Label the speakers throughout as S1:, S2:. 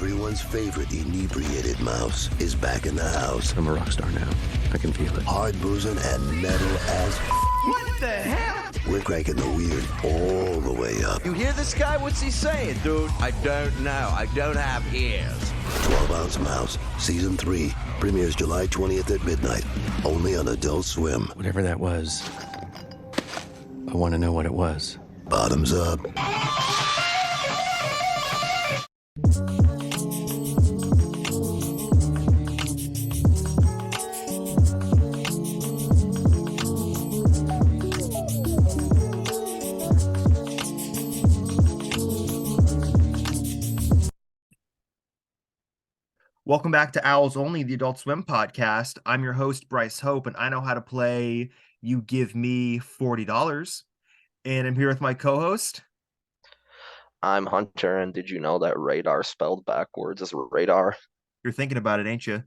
S1: Everyone's favorite inebriated mouse is back in the house.
S2: I'm a rock star now. I can feel it.
S1: Hard boozing and metal as
S3: What the hell?
S1: we're cranking the weird all the way up.
S3: You hear this guy? What's he saying, dude? I don't know. I don't have ears.
S1: 12 Ounce Mouse, Season 3, premieres July 20th at midnight, only on Adult Swim.
S2: Whatever that was, I want to know what it was.
S1: Bottoms up.
S4: Welcome back to Owls Only, the Adult Swim podcast. I'm your host, Bryce Hope, and I know how to play You Give Me $40. And I'm here with my co-host.
S5: I'm Hunter, and did you know that radar spelled backwards is radar?
S4: You're thinking about it, ain't you?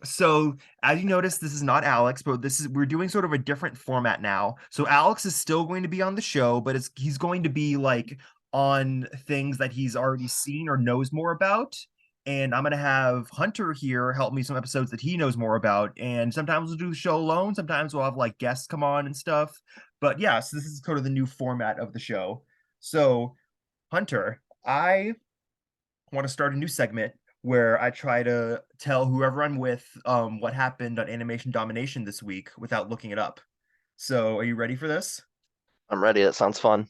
S4: So as you notice, this is not Alex, but we're doing sort of a different format now. So Alex is still going to be on the show, but he's going to be like on things that he's already seen or knows more about. And I'm going to have Hunter here help me some episodes that he knows more about. And sometimes we'll do the show alone. Sometimes we'll have like guests come on and stuff. But yeah, so this is sort of the new format of the show. So Hunter, I want to start a new segment where I try to tell whoever I'm with what happened on Animation Domination this week without looking it up. So are you ready for this?
S5: I'm ready. That sounds fun.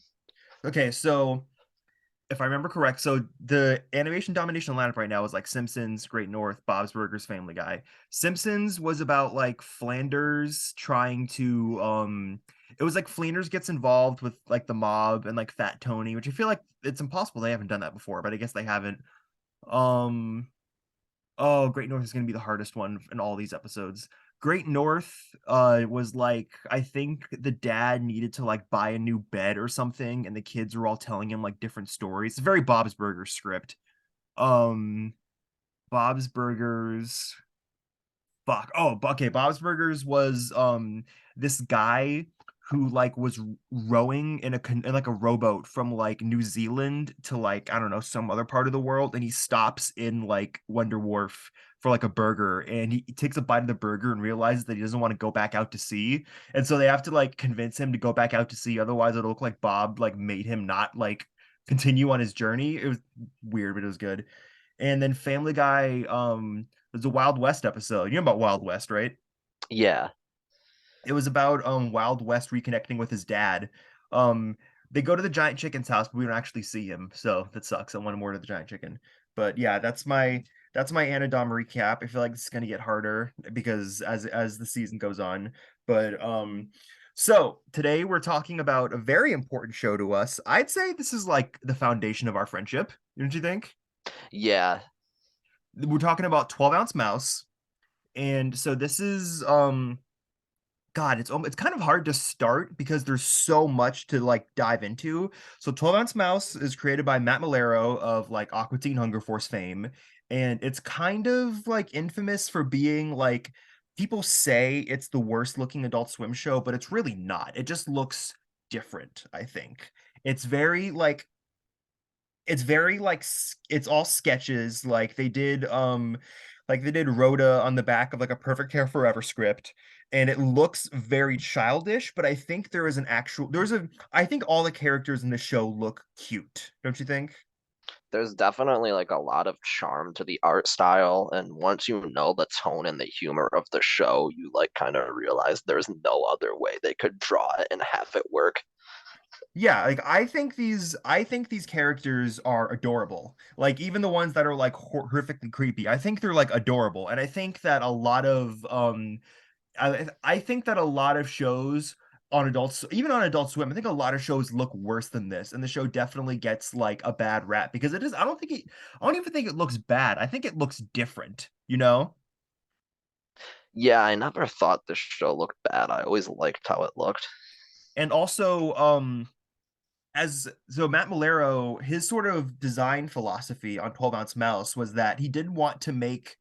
S4: Okay, so if I remember correct, so the Animation Domination lineup right now is like Simpsons, Great North, Bob's Burgers, Family Guy. Simpsons was about like Flanders trying to it was like Flanders gets involved with like the mob and like Fat Tony, which I feel like it's impossible they haven't done that before, but I guess they haven't. Oh, Great North is going to be the hardest one in all these episodes. Great North was like, I think the dad needed to like buy a new bed or something, and the kids were all telling him like different stories. It's a very Bob's Burgers script. Bob's Burgers. Fuck. Oh, okay. Bob's Burgers was this guy who like was rowing in like a rowboat from like New Zealand to like I don't know some other part of the world, and he stops in like Wonder Wharf for like a burger, and he takes a bite of the burger and realizes that he doesn't want to go back out to sea, and so they have to like convince him to go back out to sea, otherwise it'll look like Bob like made him not like continue on his journey. It was weird, but it was good. And then Family Guy was a Wild West episode. You know about Wild West, right?
S5: Yeah.
S4: It was about Wild West reconnecting with his dad. They go to the giant chicken's house, but we don't actually see him, so that sucks. I wanted more to the giant chicken. But yeah, that's my Anadom recap. I feel like it's gonna get harder because as the season goes on. But so today we're talking about a very important show to us. I'd say this is like the foundation of our friendship. Don't you think?
S5: Yeah.
S4: We're talking about 12 Ounce Mouse. And so this is God, it's kind of hard to start because there's so much to like dive into. So 12 Ounce Mouse is created by Matt Malero of like Aqua Teen Hunger Force fame, and it's kind of like infamous for being like people say it's the worst looking Adult Swim show, but it's really not. It just looks different, I think. It's very like it's all sketches like they did Rhoda on the back of like a Perfect Hair Forever script, and it looks very childish, but I think I think all the characters in the show look cute, don't you think?
S5: There's definitely like a lot of charm to the art style, and once you know the tone and the humor of the show, you like kind of realize there's no other way they could draw it and have it work.
S4: Yeah, like I think these characters are adorable. Like even the ones that are like horrifically creepy, I think they're like adorable. And I think that a lot of I think that a lot of shows on adults, even on Adult Swim, I think a lot of shows look worse than this, and the show definitely gets like a bad rap because it is. I don't even think it looks bad. I think it looks different, you know?
S5: Yeah, I never thought this show looked bad. I always liked how it looked.
S4: And also, Matt Malero, his sort of design philosophy on 12 Ounce Mouse was that he didn't want to make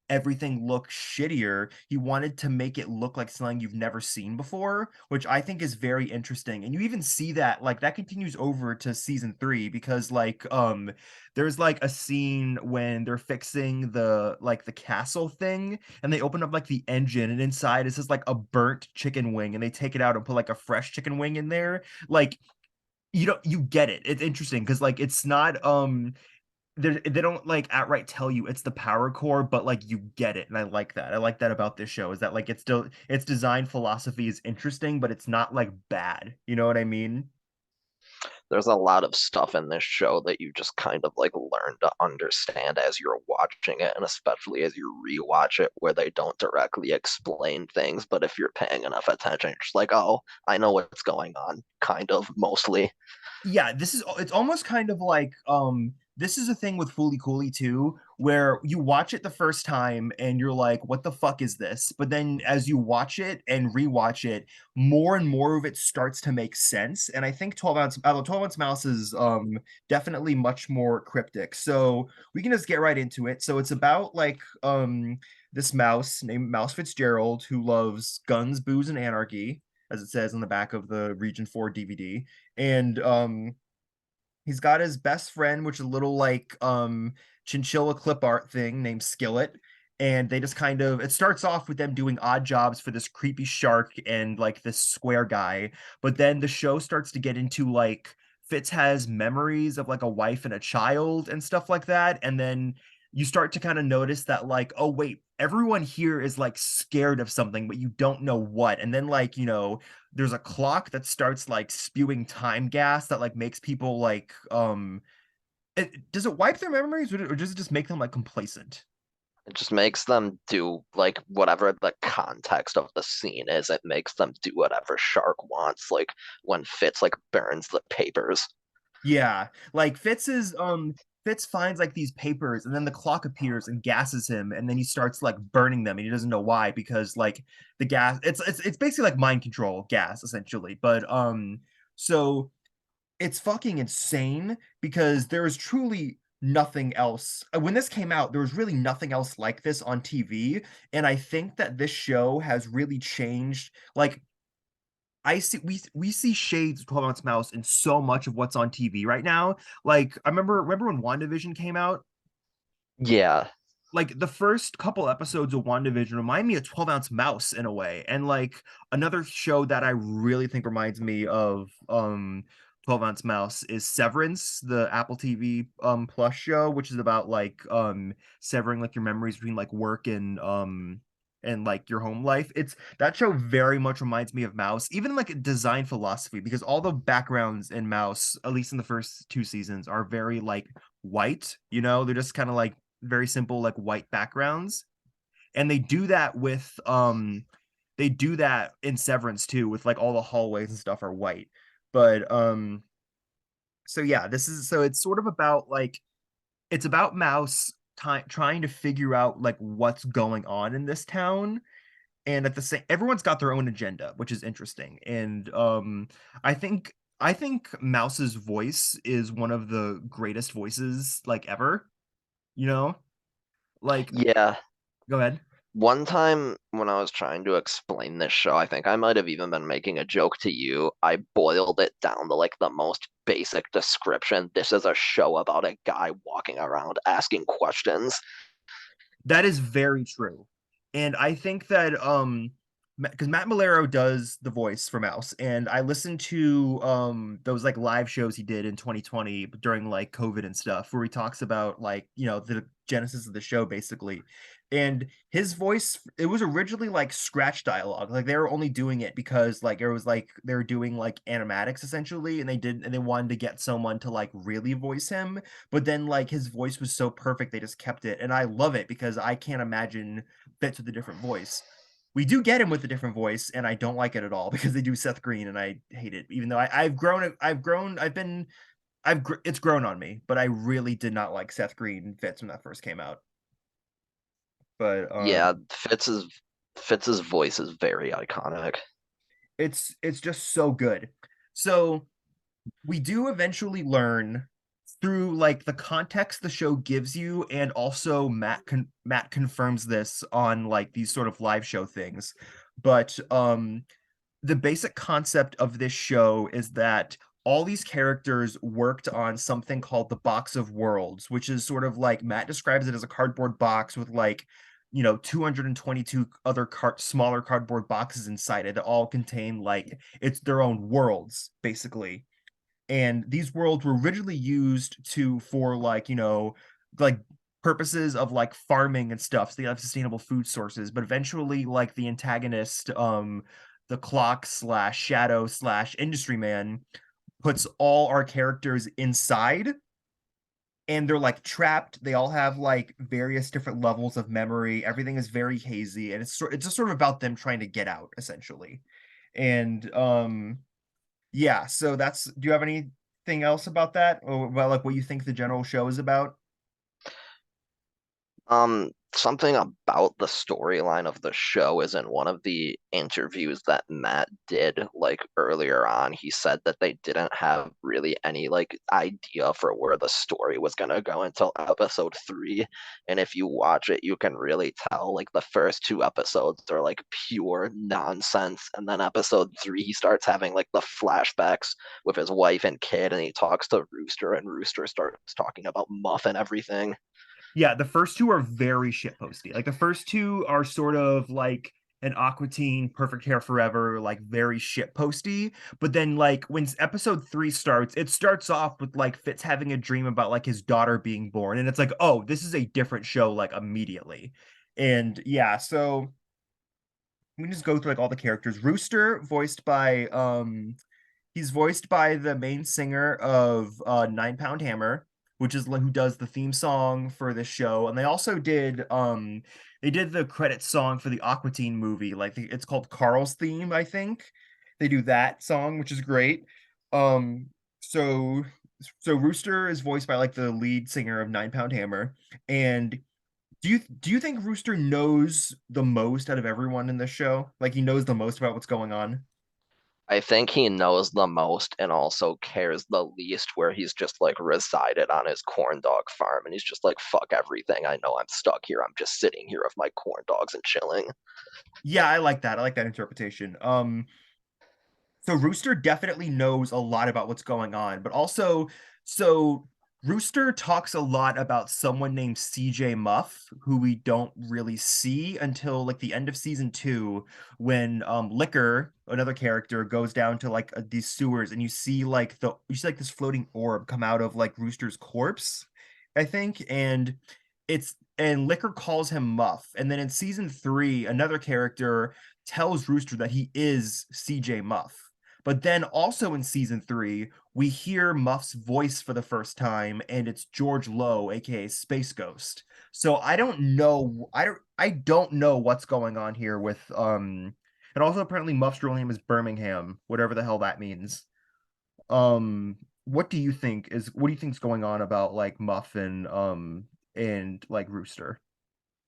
S4: everything look shittier. He wanted to make it look like something you've never seen before, which I think is very interesting. And you even see that like that continues over to season 3 because like there's like a scene when they're fixing the like the castle thing and they open up like the engine and inside is just like a burnt chicken wing and they take it out and put like a fresh chicken wing in there. Like you get it. It's interesting because like it's not they don't like outright tell you it's the power core, but like you get it, and I like that. I like that about this show is that like it's still its design philosophy is interesting, but it's not like bad. You know what I mean?
S5: There's a lot of stuff in this show that you just kind of like learn to understand as you're watching it, and especially as you rewatch it, where they don't directly explain things, but if you're paying enough attention, you're just like, oh, I know what's going on, kind of, mostly.
S4: Yeah, it's almost kind of like this is a thing with Fooly Cooly too, where you watch it the first time and you're like, what the fuck is this? But then as you watch it and rewatch it, more and more of it starts to make sense. And I think 12 ounce mouse is definitely much more cryptic. So we can just get right into it. So it's about like this mouse named Mouse Fitzgerald who loves guns, booze, and anarchy, as it says on the back of the Region 4 DVD. And he's got his best friend, which is a little like chinchilla clip art thing named Skillet. And they just kind of it starts off with them doing odd jobs for this creepy shark and like this square guy. But then the show starts to get into like Fitz has memories of like a wife and a child and stuff like that. And then you start to kind of notice that like, oh wait, everyone here is like scared of something, but you don't know what. And then like, there's a clock that starts like spewing time gas that like makes people like does it wipe their memories or does it just make them like complacent?
S5: It just makes them do like whatever the context of the scene is. It makes them do whatever Shark wants, like when Fitz like burns the papers.
S4: Yeah, like Fitz finds like these papers and then the clock appears and gasses him and then he starts like burning them and he doesn't know why because like the gas it's basically like mind control gas essentially. But so it's fucking insane because there is truly nothing else. When this came out, there was really nothing else like this on TV, and I think that this show has really changed. Like I see, we see shades of 12 ounce mouse in so much of what's on TV right now. Like I remember when WandaVision came out.
S5: Yeah,
S4: Like the first couple episodes of WandaVision remind me of 12 ounce mouse in a way. And like another show that I really think reminds me of 12 ounce mouse is Severance, the Apple TV plus show, which is about like severing like your memories between like work and like your home life. It's that show very much reminds me of Mouse, even like design philosophy, because all the backgrounds in Mouse, at least in the first 2 seasons, are very like white, they're just kind of like very simple like white backgrounds, and they do that in Severance too with like all the hallways and stuff are white. But so yeah, it's sort of about like it's about Mouse trying to figure out like what's going on in this town, and at the same everyone's got their own agenda, which is interesting. And I think Mouse's voice is one of the greatest voices like ever, you know like
S5: yeah.
S4: go ahead.
S5: One time when I was trying to explain this show, I think I might have even been making a joke to you. I boiled it down to like the most basic description. This is a show about a guy walking around asking questions.
S4: That is very true. And I think that because Matt Malero does the voice for Mouse, and I listened to those like live shows he did in 2020 during like COVID and stuff, where he talks about like, the genesis of the show basically. And his voice, it was originally like scratch dialogue. Like they were only doing it because like it was like they were doing like animatics essentially, and they wanted to get someone to like really voice him. But then like his voice was so perfect they just kept it, and I love it because I can't imagine Fitz with a different voice. We do get him with a different voice and I don't like it at all because they do Seth Green and I hate it, even though it's grown on me, but I really did not like Seth Green Fitz when that first came out. But
S5: Yeah, Fitz's voice is very iconic.
S4: it's just so good. So we do eventually learn through like the context the show gives you, and also Matt confirms this on like these sort of live show things. But the basic concept of this show is that all these characters worked on something called the Box of Worlds, which is sort of like Matt describes it as a cardboard box with like, 222 other smaller cardboard boxes inside it that all contain like it's their own worlds, basically. And these worlds were originally used for like, like purposes of like farming and stuff, so they have sustainable food sources. But eventually, like the antagonist, the clock slash shadow slash industry man, puts all our characters inside, and they're like trapped. They all have like various different levels of memory. Everything is very hazy, and it's just sort of about them trying to get out, essentially. And yeah, so do you have anything else about that, or about like what you think the general show is about?
S5: Something about the storyline of the show is in one of the interviews that Matt did like earlier on. He said that they didn't have really any like idea for where the story was gonna go until episode 3. And if you watch it, you can really tell like the first 2 episodes are like pure nonsense. And then episode 3, he starts having like the flashbacks with his wife and kid, and he talks to Rooster, and Rooster starts talking about Muff and everything.
S4: Yeah, the first two are very shitposty. Like the first two are sort of like an Aqua Teen, Perfect Hair Forever, like very shitposty. But then like when episode 3 starts, it starts off with like Fitz having a dream about like his daughter being born, and it's like, oh, this is a different show like immediately. And yeah, so we can just go through like all the characters. Rooster, voiced by he's voiced by the main singer of 9 Pound Hammer, which is who does the theme song for this show. And they also did the credit song for the Aqua Teen movie. Like it's called Carl's Theme, I think. They do that song, which is great. Um so so Rooster is voiced by like the lead singer of 9 Pound Hammer. And do you think Rooster knows the most out of everyone in this show? Like he knows the most about what's going on?
S5: I think he knows the most and also cares the least, where he's just like resided on his corn dog farm and he's just like, fuck everything. I know I'm stuck here. I'm just sitting here with my corn dogs and chilling.
S4: Yeah, I like that. I like that interpretation. So Rooster definitely knows a lot about what's going on, but also, so Rooster talks a lot about someone named CJ Muff, who we don't really see until like the end of season 2, when Liquor, another character, goes down to like these sewers, and you see like this floating orb come out of like Rooster's corpse, I think, and Liquor calls him Muff. And then in season 3, another character tells Rooster that he is CJ Muff. But then also in season 3, we hear Muff's voice for the first time, and it's George Lowe, aka Space Ghost. So I don't know. I don't know what's going on here with and also apparently Muff's real name is Birmingham, whatever the hell that means. What do you think is going on about like Muff and like Rooster?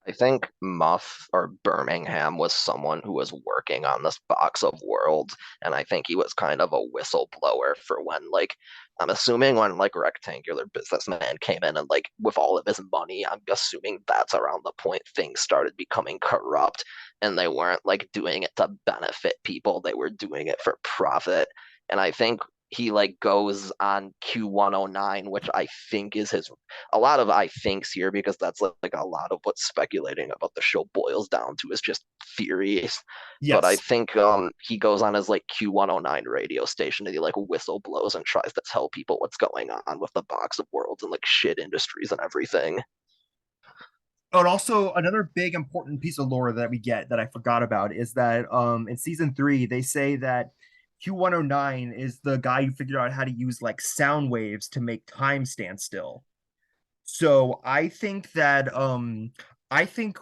S5: I think Muff or Birmingham was someone who was working on this box of worlds, and I think he was kind of a whistleblower for when, like, I'm assuming when like Rectangular Businessman came in and like with all of his money, I'm assuming that's around the point things started becoming corrupt, and they weren't like doing it to benefit people, they were doing it for profit. And I think he like goes on Q109, which I think is his, a lot of I thinks here, because that's like a lot of what speculating about the show boils down to is just theories. But I
S4: Yes.
S5: think he goes on his like Q109 radio station and he like whistle blows and tries to tell people what's going on with the box of worlds and like shit industries and everything.
S4: Oh, and also another big important piece of lore that we get that I forgot about is that in season 3 they say that Q109 is the guy who figured out how to use like sound waves to make time stand still. So I think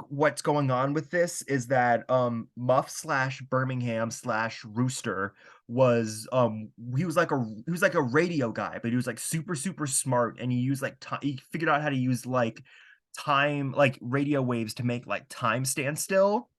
S4: what's going on with this is that Muff slash Birmingham slash Rooster was he was like a radio guy, but he was like super super smart, and he used like he figured out how to use like time like radio waves to make like time stand still.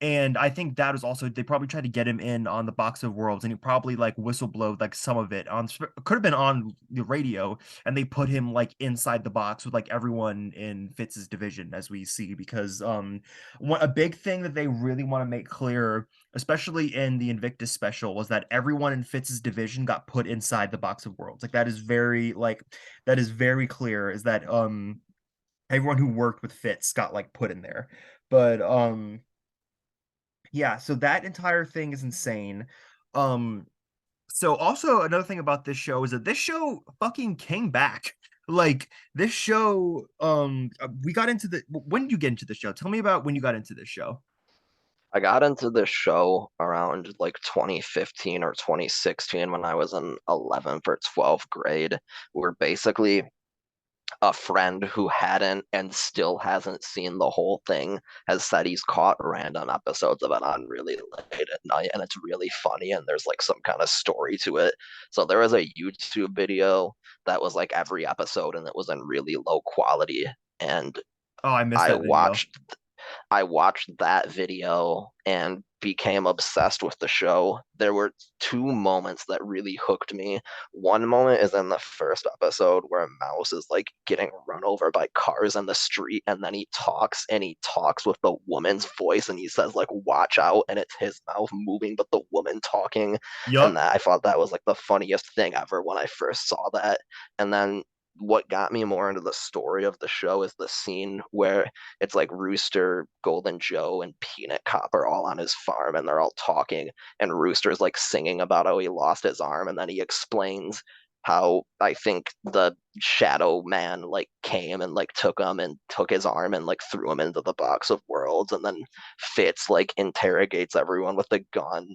S4: And I think that is also, they probably tried to get him in on the Box of Worlds, and he probably like whistleblowed like some of it on, could have been on the radio, and they put him like inside the box with like everyone in Fitz's division, as we see, because a big thing that they really want to make clear, especially in the Invictus special, was that everyone in Fitz's division got put inside the Box of Worlds. Like that is very clear, is that everyone who worked with Fitz got like put in there. But yeah, so that entire thing is insane. Um, so also another thing about this show is that this show fucking came back. Like this show, we got into the, when did you get into the show? Tell me about when you got into this show.
S5: I got into this show around like 2015 or 2016 when I was in 11th or 12th grade. Where basically a friend who hadn't and still hasn't seen the whole thing has said he's caught random episodes of it on really late at night, and it's really funny, and there's like some kind of story to it. So there was a YouTube video that was like every episode, and it was in really low quality. And
S4: Oh, I missed
S5: I
S4: that video.
S5: watched I watched that video and became obsessed with the show. There were two moments that really hooked me. One moment is in the first episode where Mouse is like getting run over by cars in the street, and then he talks with the woman's voice, and he says like watch out, and it's his mouth moving but the woman talking. And
S4: Yup.
S5: that I thought that was like the funniest thing ever when I first saw that. And then what got me more into the story of the show is the scene where it's like Rooster, Golden Joe, and Peanut Cop are all on his farm, and they're all talking, and Rooster's like singing about how he lost his arm, and then he explains how I think the Shadow Man like came and like took him and took his arm and like threw him into the Box of Worlds, and then Fitz like interrogates everyone with a gun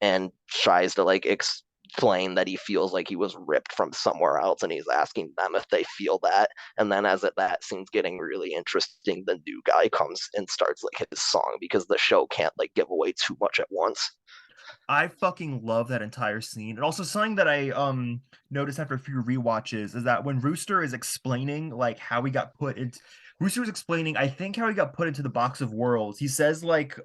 S5: and tries to like explain that he feels like he was ripped from somewhere else, and he's asking them if they feel that. And then as that scene's getting really interesting, the new guy comes and starts like his song, because the show can't like give away too much at once.
S4: I fucking love that entire scene. And also something that I noticed after a few rewatches is that when Rooster is explaining like how he got put into, Rooster is explaining, I think, how he got put into the Box of Worlds. He says like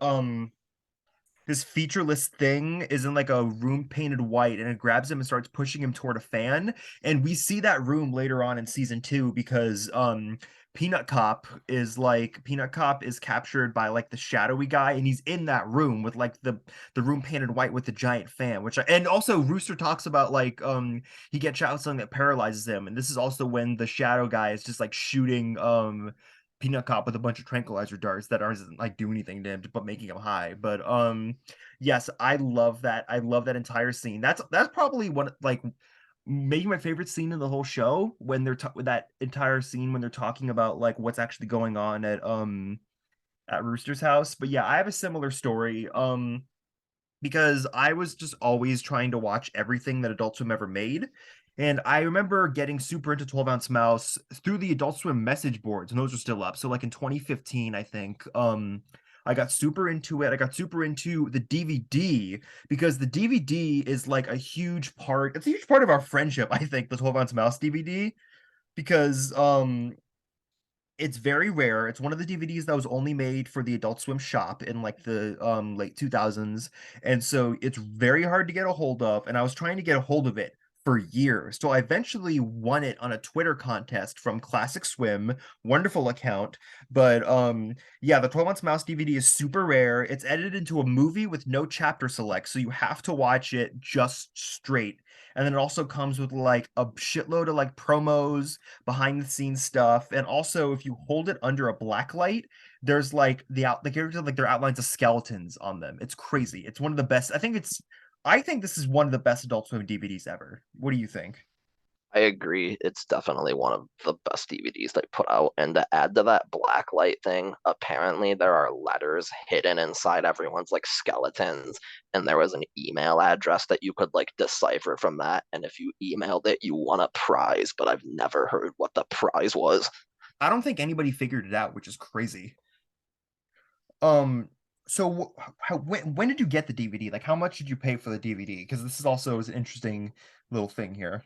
S4: this featureless thing is in like a room painted white, and it grabs him and starts pushing him toward a fan. And we see that room later on in season 2, because Peanut Cop is captured by like the shadowy guy, and he's in that room with like the room painted white with the giant fan, and also Rooster talks about like he gets shot with something that paralyzes him. And this is also when the shadow guy is just like shooting Peanut Cop with a bunch of tranquilizer darts that aren't like do anything to him but making him high. But yes, I love that. I love that entire scene. That's probably one, like maybe my favorite scene in the whole show, when they're with that entire scene when they're talking about like what's actually going on at Rooster's house. But yeah, I have a similar story. Because I was just always trying to watch everything that Adult Swim ever made. And I remember getting super into 12 Ounce Mouse through the Adult Swim message boards, and those are still up. So like in 2015, I think, I got super into it. I got super into the DVD, because the DVD is like a huge part. It's a huge part of our friendship, I think, the 12 Ounce Mouse DVD, because it's very rare. It's one of the DVDs that was only made for the Adult Swim shop in like the late 2000s. And so it's very hard to get a hold of. And I was trying to get a hold of it for years. So I eventually won it on a Twitter contest from Classic Swim. Wonderful account. But yeah, the 12 Months Mouse DVD is super rare. It's edited into a movie with no chapter select. So you have to watch it just straight. And then it also comes with like a shitload of like promos, behind the scenes stuff. And also, if you hold it under a black light, there's like the characters, like their outlines of skeletons on them. It's crazy. It's one of the best. I think this is one of the best Adult Swim DVDs ever. What do you think?
S5: I agree. It's definitely one of the best DVDs they put out. And to add to that black light thing, apparently there are letters hidden inside everyone's like skeletons. And there was an email address that you could like decipher from that. And if you emailed it, you won a prize. But I've never heard what the prize was.
S4: I don't think anybody figured it out, which is crazy. Um, so when did you get the DVD? Like, how much did you pay for the DVD? Because this is also is an interesting little thing here.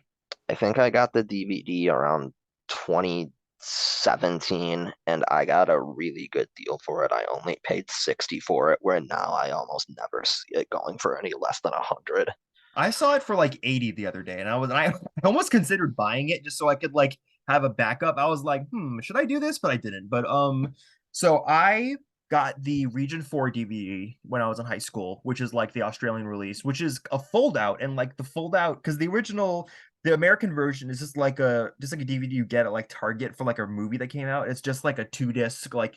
S5: I think I got the DVD around 20 17 and I got a really good deal for it. I only paid 60 for it, where now I almost never see it going for any less than 100.
S4: I saw it for like 80 the other day, and I almost considered buying it just so I could like have a backup. I was like, should I do this? But I didn't. But so I got the Region 4 DVD when I was in high school, which is like the Australian release, which is a fold out, and like the fold out, because the American version is just like a DVD you get at like Target for like a movie that came out. It's just like a 2 disc, like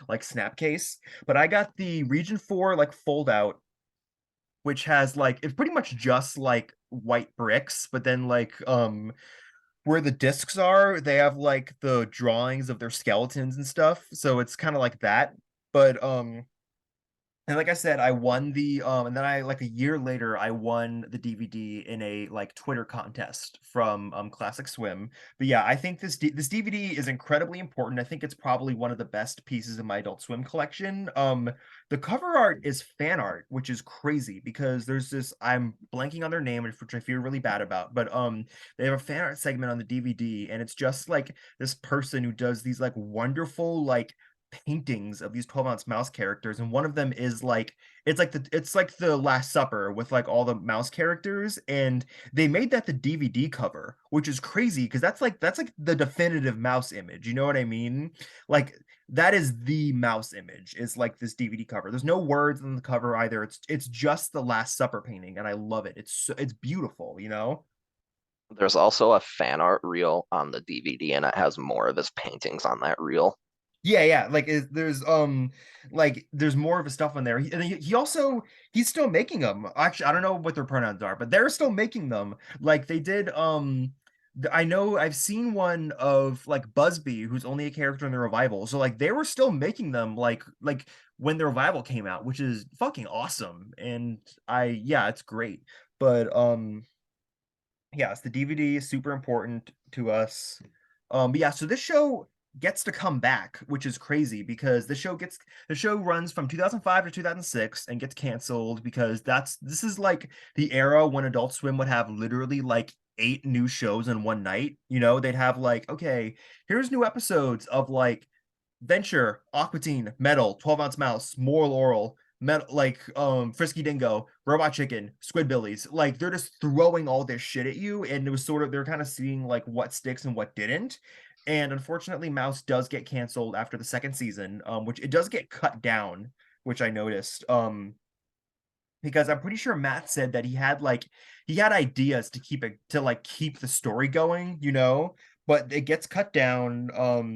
S4: like snap case. But I got the Region 4 like fold out, which has like it's pretty much just like white bricks, but then like where the discs are, they have like the drawings of their skeletons and stuff. So it's kind of like that. But and like I said, I won the and then I like a year later I won the DVD in a like Twitter contest from Classic Swim. But yeah, I think this DVD is incredibly important. I think it's probably one of the best pieces in my Adult Swim collection. The cover art is fan art, which is crazy because there's this, I'm blanking on their name, which I feel really bad about, but they have a fan art segment on the DVD, and it's just like this person who does these like wonderful like paintings of these 12-ounce mouse characters, and one of them is like it's like the Last Supper with like all the mouse characters, and they made that the DVD cover, which is crazy because that's like the definitive mouse image, you know what I mean? Like that is the mouse image, is like this DVD cover. There's no words on the cover either. It's just the Last Supper painting, and I love it. It's beautiful, you know?
S5: There's also a fan art reel on the DVD, and it has more of his paintings on that reel.
S4: Yeah. Like there's more of his stuff on there. And he also he's still making them. Actually, I don't know what their pronouns are, but they're still making them. Like they did. I know I've seen one of like Busby, who's only a character in the revival. So like they were still making them like when the revival came out, which is fucking awesome. And yeah, it's great. But yes, the DVD is super important to us. But yeah, so this show gets to come back, which is crazy because the show runs from 2005 to 2006 and gets canceled because this is like the era when Adult Swim would have literally like 8 new shows in one night. You know, they'd have like, okay, here's new episodes of like Venture, Aqua Teen, Metal, 12-ounce Mouse, Moral Oral, Metal, like Frisky Dingo, Robot Chicken, Squidbillies. Like they're just throwing all this shit at you, and it was sort of they're kind of seeing like what sticks and what didn't. And unfortunately, Mouse does get canceled after the second season, which it does get cut down, which I noticed. Because I'm pretty sure Matt said that he had ideas to keep the story going, you know, but it gets cut down.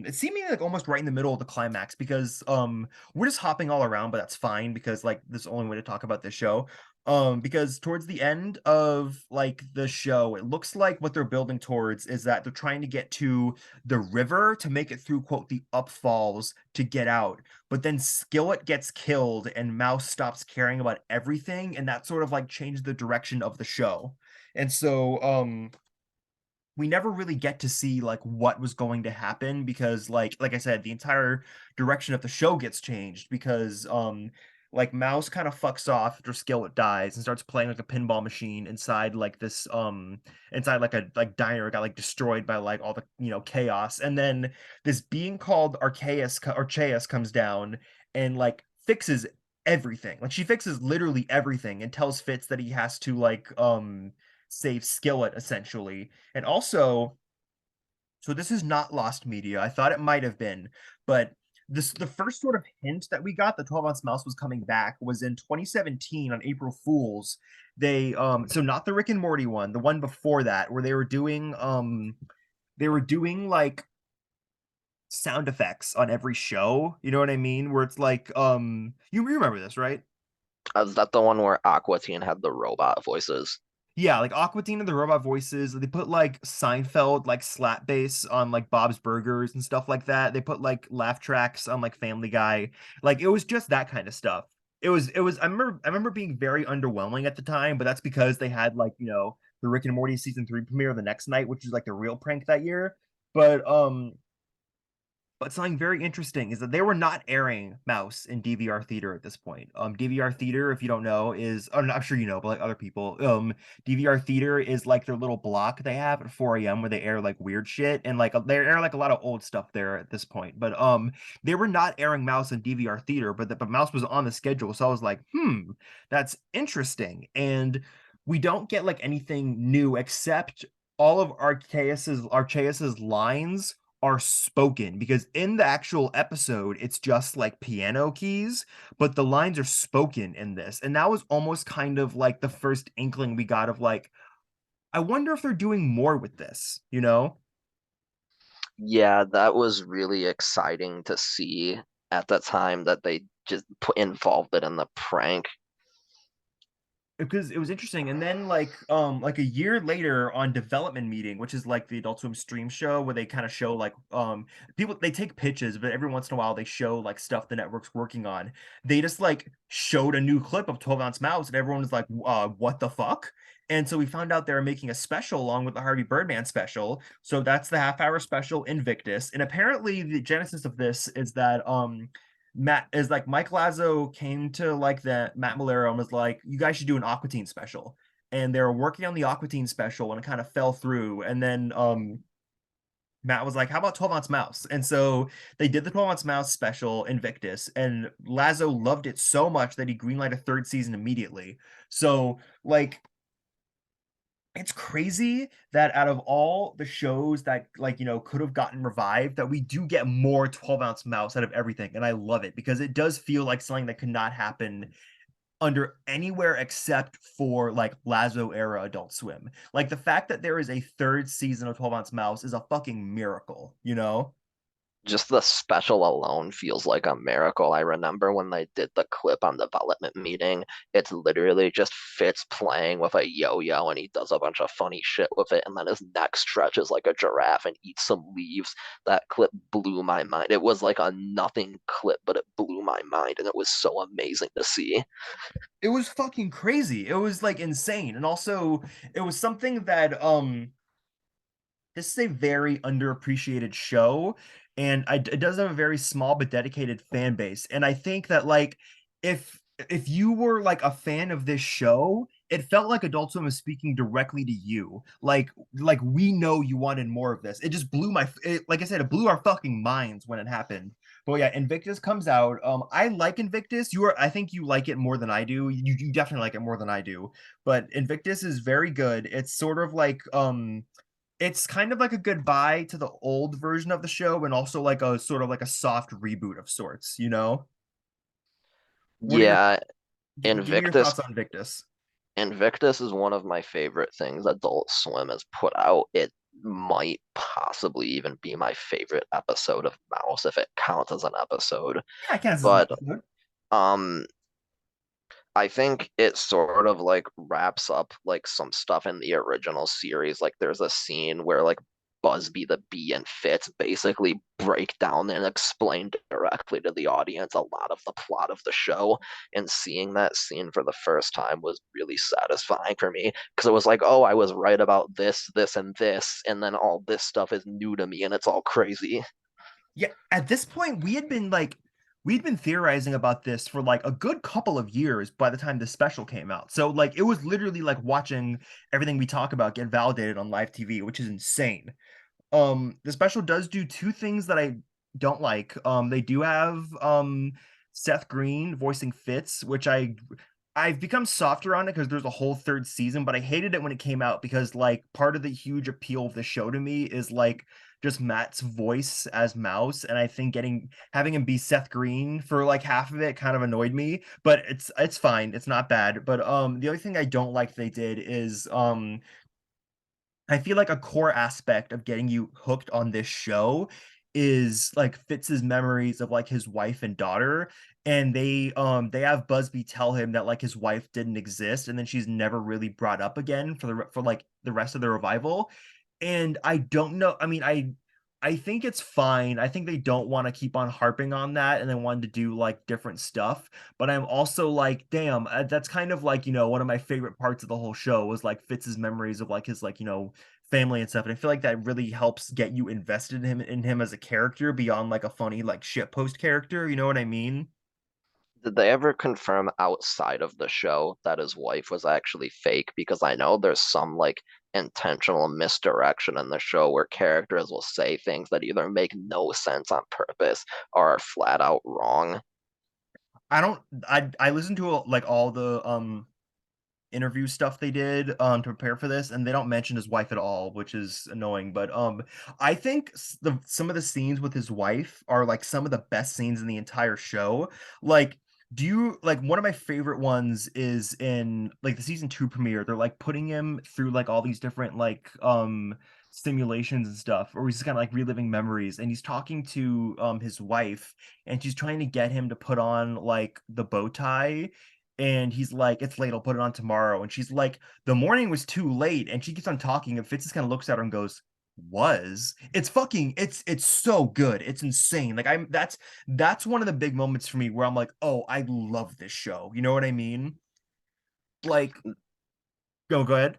S4: It's seemingly like almost right in the middle of the climax because we're just hopping all around, but that's fine because like this is the only way to talk about this show. Because towards the end of like the show, it looks like what they're building towards is that they're trying to get to the river to make it through, quote, the upfalls to get out, but then Skillet gets killed and Mouse stops caring about everything, and that sort of like changed the direction of the show. And so we never really get to see like what was going to happen because like I said, the entire direction of the show gets changed because like Mouse kind of fucks off after Skillet dies and starts playing like a pinball machine inside like this inside like a like diner, got like destroyed by like all the chaos, and then this being called Archaeus comes down and like fixes everything. Like she fixes literally everything and tells Fitz that he has to like save Skillet essentially. And also, so this is not lost media. I thought it might have been, but the first sort of hint that we got the 12-ounce mouse was coming back was in 2017 on April Fools. They so not the Rick and Morty one, the one before that, where they were doing like sound effects on every show. You know what I mean? Where it's like you remember this, right?
S5: Is that the one where Aqua Teen had the robot voices?
S4: Yeah, like Aqua Teen and the robot voices. They put like Seinfeld like slap bass on like Bob's Burgers and stuff like that. They put like laugh tracks on like Family Guy. Like it was just that kind of stuff. It was I remember being very underwhelming at the time, but that's because they had like, the Rick and Morty season 3 premiere the next night, which is like the real prank that year. But But something very interesting is that they were not airing Mouse in DVR theater at this point. DVR theater, if you don't know, is I'm sure you know, but like other people, DVR theater is like their little block they have at 4 a.m. where they air like weird shit and like they air like a lot of old stuff there at this point. But they were not airing Mouse in DVR theater, but Mouse was on the schedule, so I was like, that's interesting. And we don't get like anything new except all of Arceus's lines are spoken, because in the actual episode it's just like piano keys, but the lines are spoken in this. And that was almost kind of like the first inkling we got of like, I wonder if they're doing more with this, you know?
S5: Yeah, that was really exciting to see at the time that they just involved it in the prank.
S4: Because it was interesting. And then like a year later on Development Meeting, which is like the Adult Swim stream show where they kind of show like people, they take pitches, but every once in a while they show like stuff the network's working on. They just like showed a new clip of 12-ounce Mouse and everyone was like, what the fuck? And so we found out they were making a special along with the Harvey Birdman special. So that's the half-hour special Invictus. And apparently the genesis of this is that Matt is like Mike Lazo came to like the Matt Malero and was like, you guys should do an Aquatine special. And they were working on the Aquatine special and it kind of fell through. And then Matt was like, how about 12-ounce Mouse? And so they did the 12-ounce Mouse special Invictus, and Lazo loved it so much that he greenlighted a third season immediately. So like it's crazy that out of all the shows that like could have gotten revived, that we do get more 12-ounce Mouse out of everything. And I love it because it does feel like something that could not happen under anywhere except for like Lazo era Adult Swim. Like the fact that there is a third season of 12-ounce Mouse is a fucking miracle, you know?
S5: Just the special alone feels like a miracle. I remember when they did the clip on Development Meeting, it's literally just Fitz playing with a yo-yo and he does a bunch of funny shit with it, and then his neck stretches like a giraffe and eats some leaves. That clip blew my mind. It was like a nothing clip, but it blew my mind and it was so amazing to see.
S4: It was fucking crazy. It was like insane. And also it was something that this is a very underappreciated show, and it does have a very small but dedicated fan base. And I think that like if you were like a fan of this show, it felt like Adult Swim was speaking directly to you. Like we know you wanted more of this. It just blew like I said, it blew our fucking minds when it happened. But yeah, Invictus comes out. I like Invictus. I think you like it more than I do. You definitely like it more than I do. But Invictus is very good. It's sort of like it's kind of like a goodbye to the old version of the show, and also like a sort of like a soft reboot of sorts, you know? What are your
S5: Yeah,
S4: give me your
S5: Invictus
S4: thoughts on Victus?
S5: Invictus is one of my favorite things Adult Swim has put out. It might possibly even be my favorite episode of Mouse if it counts as an episode.
S4: Yeah, it counts as an
S5: But
S4: episode.
S5: um I think it sort of like wraps up like some stuff in the original series. Like there's a scene where like Busby the Bee and Fitz basically break down and explain directly to the audience a lot of the plot of the show. And seeing that scene for the first time was really satisfying for me because it was like, oh, I was right about this, this, and this, and then all this stuff is new to me and it's all crazy.
S4: Yeah, at this point, we'd been theorizing about this for like a good couple of years by the time the special came out. So like it was literally like watching everything we talk about get validated on live TV, which is insane. The special does do two things that I don't like. They do have Seth Green voicing Fitz, which I've become softer on it because there's a whole third season, but I hated it when it came out because like part of the huge appeal of the show to me is like just Matt's voice as Mouse, and I think getting having him be Seth Green for like half of it kind of annoyed me, but it's fine. It's not bad. But the other thing I don't like they did is I feel like a core aspect of getting you hooked on this show is like Fitz's memories of like his wife and daughter, and they have Busby tell him that like his wife didn't exist, and then she's never really brought up again for like the rest of the revival. And I don't know, I mean, I think it's fine. I think they don't want to keep on harping on that and they wanted to do like different stuff. But I'm also like, damn, that's kind of like, one of my favorite parts of the whole show was like Fitz's memories of like his like, family and stuff. And I feel like that really helps get you invested in him as a character beyond like a funny like shitpost character. You know what I mean?
S5: Did they ever confirm outside of the show that his wife was actually fake? Because I know there's some like intentional misdirection in the show where characters will say things that either make no sense on purpose or are flat out wrong.
S4: I don't I listened to like all the interview stuff they did to prepare for this, and they don't mention his wife at all, which is annoying. But I think some of the scenes with his wife are like some of the best scenes in the entire show. Like, do you like one of my favorite ones is in like the season 2 premiere? They're like putting him through like all these different like simulations and stuff, or he's just kind of like reliving memories, and he's talking to his wife, and she's trying to get him to put on like the bow tie, and he's like, "It's late, I'll put it on tomorrow." And she's like, "The morning was too late." And she keeps on talking, and Fitz just kind of looks at her and goes, "Was?" It's fucking it's so good. It's insane. Like that's one of the big moments for me where I'm like, "Oh, I love this show." You know what I mean? Like, go ahead.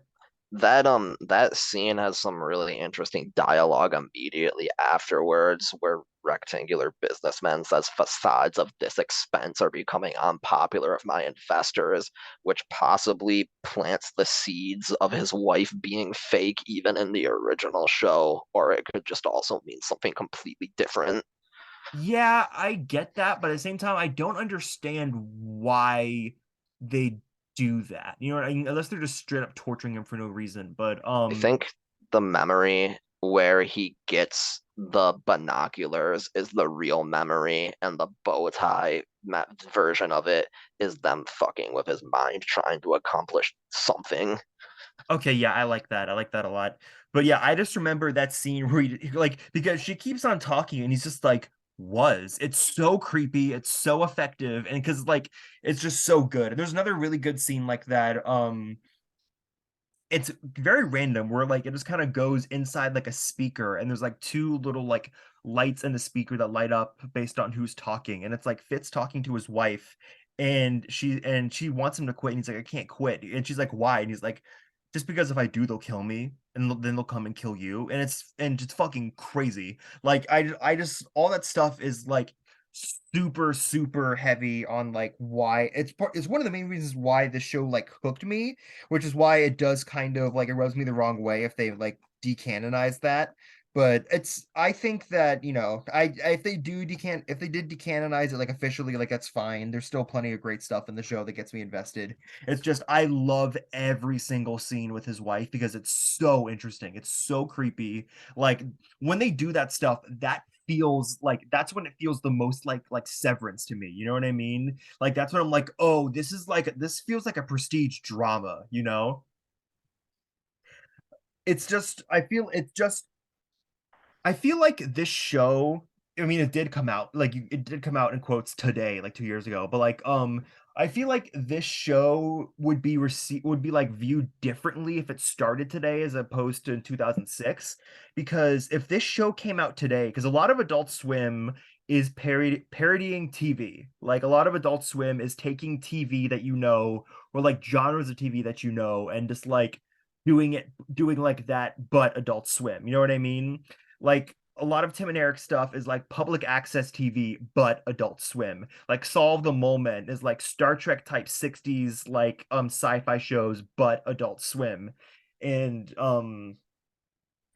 S5: That scene has some really interesting dialogue immediately afterwards where rectangular businessman says facades of this expense are becoming unpopular of my investors, which possibly plants the seeds of his wife being fake even in the original show, or it could just also mean something completely different.
S4: Yeah, I get that, but at the same time, I don't understand why they do that. You know what I mean? Unless they're just straight up torturing him for no reason. But
S5: I think the memory where he gets the binoculars is the real memory, and the bow tie version of it is them fucking with his mind, trying to accomplish something.
S4: okay, yeah, I like that. I like that a lot. But yeah, I just remember that scene where like because she keeps on talking and he's just like was. It's so creepy, it's so effective, and because like it's just so good. There's another really good scene like that. It's very random where like it just kind of goes inside like a speaker, and there's like two little like lights in the speaker that light up based on who's talking, and it's like Fitz talking to his wife, and she wants him to quit, and he's like, I can't quit, and she's like, why? And he's like, just because if I do they'll kill me, and then they'll come and kill you. And it's fucking crazy. Like I just all that stuff is like super heavy on like why it's one of the main reasons why this show like hooked me, which is why it does kind of like it rubs me the wrong way if they like decanonize that. But it's I think that if they do if they did decanonize it like officially, like that's fine. There's still plenty of great stuff in the show that gets me invested. It's just I love every single scene with his wife because it's so interesting. It's so creepy. Like when they do that stuff, that feels like that's when it feels the most like Severance to me. You know what I mean? Like that's when I'm like, oh, this feels like a prestige drama, you know? It's just I feel like this show, I mean, it did come out, like it did come out in quotes today, like 2 years ago, but like I feel like this show would be like viewed differently if it started today as opposed to in 2006. Because if this show came out today, because a lot of Adult Swim is parodying TV. Like a lot of Adult Swim is taking TV that you know, or like genres of TV that you know, and just like doing like that, but Adult Swim. You know what I mean? Like a lot of Tim and Eric stuff is like public access TV, but Adult Swim. Like Solve the Moment is like Star Trek type 60s like sci-fi shows, but Adult Swim. And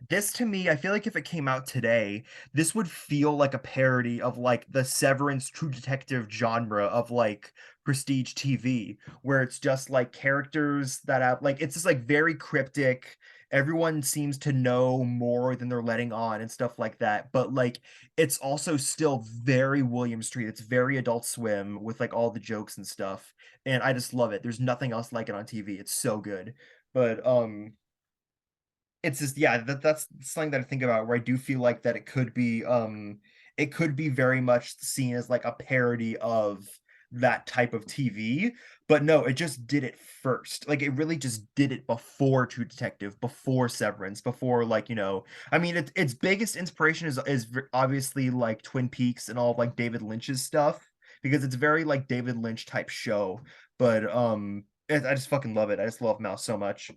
S4: this to me, I feel like if it came out today, this would feel like a parody of like the Severance True Detective genre of like prestige TV, where it's just like characters that have like it's just like very cryptic. Everyone seems to know more than they're letting on and stuff like that. But like it's also still very William Street. It's very Adult Swim with like all the jokes and stuff. And I just love it. There's nothing else like it on TV. It's so good. But it's just yeah, that's something that I think about where I do feel like that it could be very much seen as like a parody of that type of TV, but no, it just did it first. Like it really just did it before True Detective, before Severance, before like, I mean its biggest inspiration is obviously like Twin Peaks and all of like David Lynch's stuff because it's very like David Lynch type show, but I just fucking love it. I just love Mouse so much.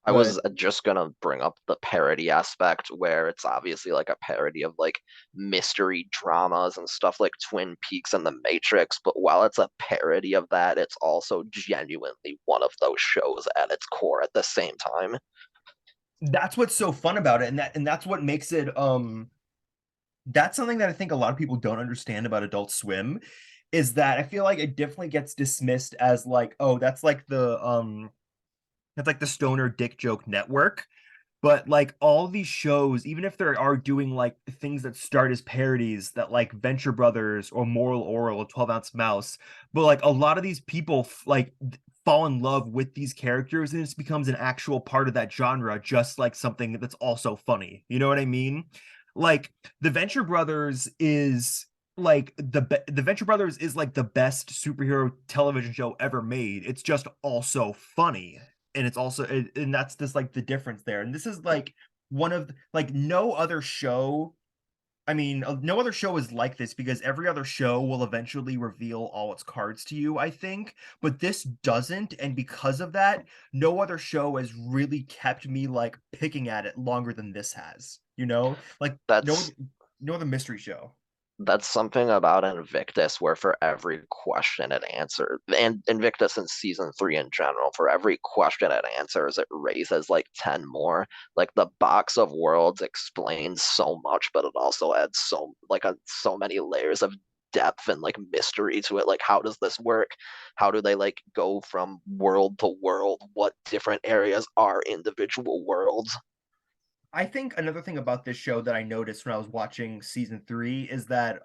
S5: I
S4: But
S5: was just gonna bring up the parody aspect where it's obviously like a parody of like mystery dramas and stuff like Twin Peaks and The Matrix, but while it's a parody of that, it's also genuinely one of those shows at its core at the same time.
S4: that's what's so fun about it, and that's what makes it that's something that I think a lot of people don't understand about Adult Swim, is that I feel like it definitely gets dismissed as like, oh, that's like the stoner dick joke network. But like all these shows, even if they are doing like things that start as parodies, that like Venture Brothers or Moral Oral or 12 Ounce Mouse, but like a lot of these people fall in love with these characters and it becomes an actual part of that genre, just like something that's also funny. You know what I mean? Like the Venture Brothers is like the Venture Brothers is like the best superhero television show ever made. It's just also funny, and it's also and that's just like the difference there. And this is like one of like no other show, I mean, no other show is like this because every other show will eventually reveal all its cards to you, I think, but this doesn't, and because of that, no other show has really kept me like picking at it longer than this has, you know, like
S5: That's
S4: no other mystery show.
S5: that's something about Invictus where for every question it answers, and Invictus in season three in general, for every question it answers, it raises like 10 more. Like the box of worlds explains so much, but it also adds so many layers of depth and like mystery to it. Like how does this work? How do they like go from world to world? What different areas are individual worlds?
S4: I think another thing about this show that I noticed when I was watching season 3 is that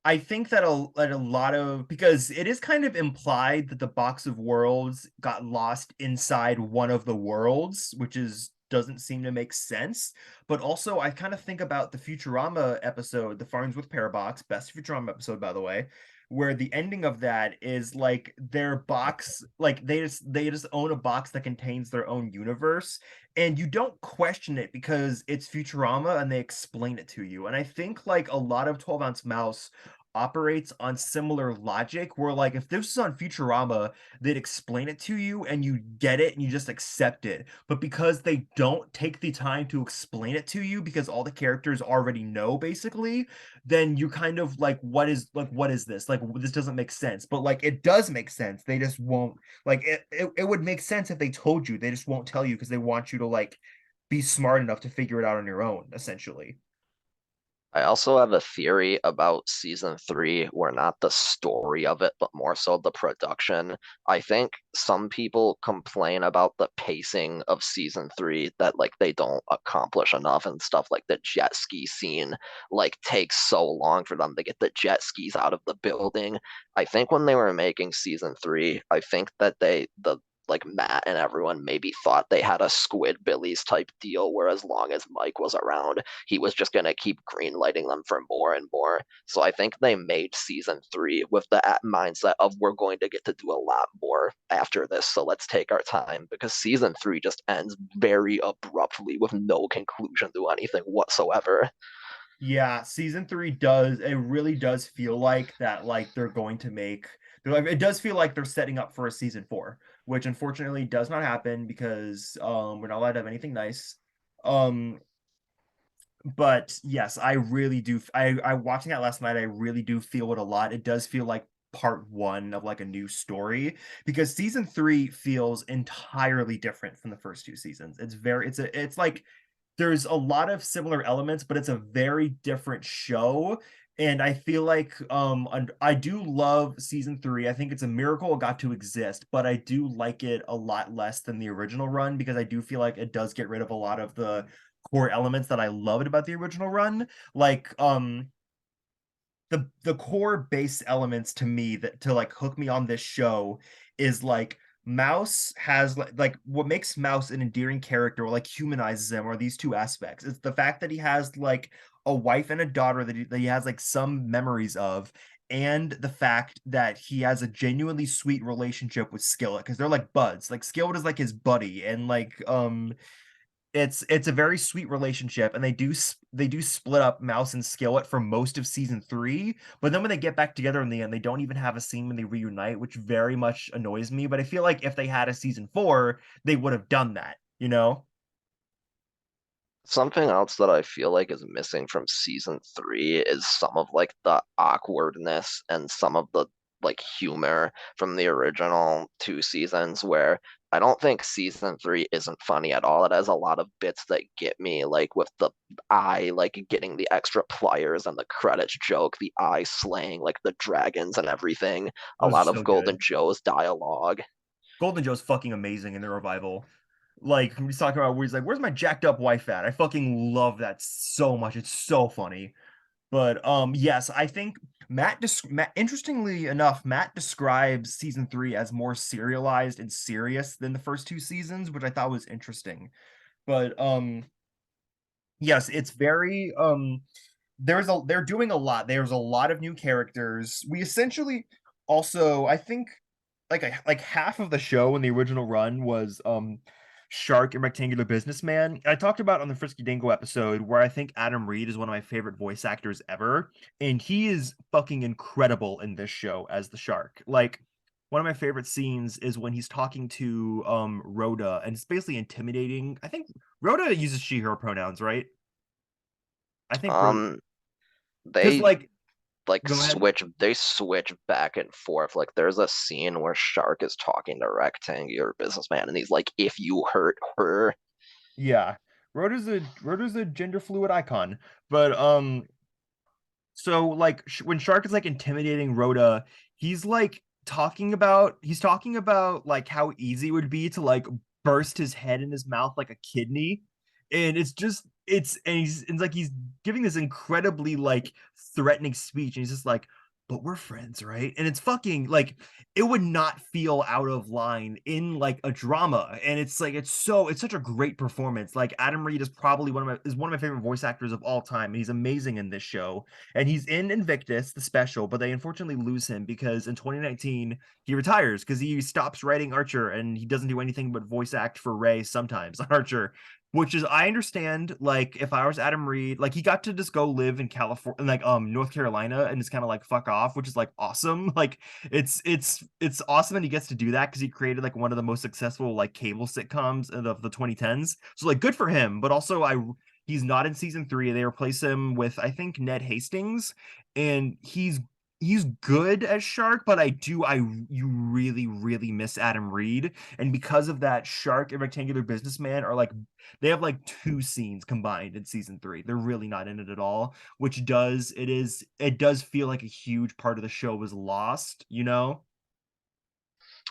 S4: I think that a lot of, because it is kind of implied that the box of worlds got lost inside one of the worlds, which is doesn't seem to make sense. But also, I kind of think about the Futurama episode, the Farnsworth Parabox, best Futurama episode, by the way, where the ending of that is like their box, like they just own a box that contains their own universe, and you don't question it because it's Futurama and they explain it to you. And I think like a lot of 12 Ounce Mouse operates on similar logic where like if this was on Futurama, they'd explain it to you and you get it and you just accept it. But because they don't take the time to explain it to you because all the characters already know basically, then you kind of like what is this? Like this doesn't make sense. But like it does make sense. They just won't, like it would make sense if they told you. They just won't tell you because they want you to like be smart enough to figure it out on your own, essentially.
S5: I also have a theory about season three, where not the story of it, but more so the production. I think some people complain about the pacing of season three, that like they don't accomplish enough and stuff like the jet ski scene like takes so long for them to get the jet skis out of the building. I think when they were making season three, I think that the like Matt and everyone maybe thought they had a Squidbillies type deal where as long as Mike was around, he was just going to keep greenlighting them for more and more. So I think they made season three with the mindset of we're going to get to do a lot more after this. So let's take our time, because season three just ends very abruptly with no conclusion to anything whatsoever.
S4: Yeah, season 3 does, it really does feel like that, like they're going to make, they're like, it does feel like they're setting up for a season 4, which unfortunately does not happen because we're not allowed to have anything nice. Um but yes, I really do, I watching that last night, I really do feel it a lot. It does feel like part 1 of like a new story because season 3 feels entirely different from the first 2 seasons. It's like there's a lot of similar elements, but it's a very different show. And I feel like I do love season 3. I think it's a miracle it got to exist, but I do like it a lot less than the original run because I do feel like it does get rid of a lot of the core elements that I loved about the original run. Like the core base elements to me that to like hook me on this show is like Mouse has like what makes Mouse an endearing character or like humanizes him are these two aspects. It's the fact that he has like a wife and a daughter that he has like some memories of, and the fact that he has a genuinely sweet relationship with Skillet because they're like buds. Like Skillet is like his buddy, and like it's a very sweet relationship, and they do split up Mouse and Skillet for most of season 3, but then when they get back together in the end, they don't even have a scene when they reunite, which very much annoys me. But I feel like if they had a season 4, they would have done that. you know?
S5: Something else that I feel like is missing from season three is some of like the awkwardness and some of the like humor from the original two seasons where I don't think season three isn't funny at all. It has a lot of bits that get me, like with the eye, like getting the extra pliers and the credits joke, the eye slaying like the dragons and everything. A
S4: Those are
S5: lot of
S4: so
S5: Golden
S4: good.
S5: Joe's dialogue.
S4: Golden Joe's fucking amazing in the revival. Like he's talking about where he's like, "Where's my jacked up wife at?" I fucking love that so much. It's so funny. But yes, I think Matt interestingly enough, Matt describes season 3 as more serialized and serious than the first two seasons, which I thought was interesting. But yes, it's very they're doing a lot. There's a lot of new characters. We essentially also, I think, like half of the show in the original run was Shark and Rectangular Businessman. I talked about on the Frisky Dingo episode where I think Adam Reed is one of my favorite voice actors ever, and he is fucking incredible in this show as the shark. Like one of my favorite scenes is when he's talking to Rhoda and it's basically intimidating. I think Rhoda uses she her pronouns, right? I think Rhoda,
S5: Um,
S4: because
S5: they like
S4: go ahead.
S5: switch back and forth. Like there's a scene where Shark is talking to Rectangular Businessman and he's like, if you hurt her.
S4: Yeah. Rhoda's a gender fluid icon. But so like when Shark is like intimidating Rhoda, he's talking about like how easy it would be to like burst his head in his mouth like a kidney. And it's just it's like he's giving this incredibly like threatening speech, and he's just like, but we're friends, right? And it's fucking like it would not feel out of line in like a drama. And it's like it's such a great performance. Like Adam Reed is probably one of my favorite voice actors of all time. And he's amazing in this show. And he's in Invictus, the special, but they unfortunately lose him because in 2019 he retires because he stops writing Archer and he doesn't do anything but voice act for Ray sometimes on Archer. Which is I understand, like if I was Adam Reed, like he got to just go live in California, like North Carolina, and just kind of like fuck off, which is like awesome. Like it's awesome that he gets to do that because he created like one of the most successful like cable sitcoms of the 2010s. So like good for him, but also he's not in season 3. They replace him with I think Ned Hastings, and he's good as Shark, but you really really miss Adam Reed, and because of that, Shark and Rectangular Businessman are like they have like 2 scenes combined in season 3. They're really not in it at all, which it does feel like a huge part of the show was lost, you know?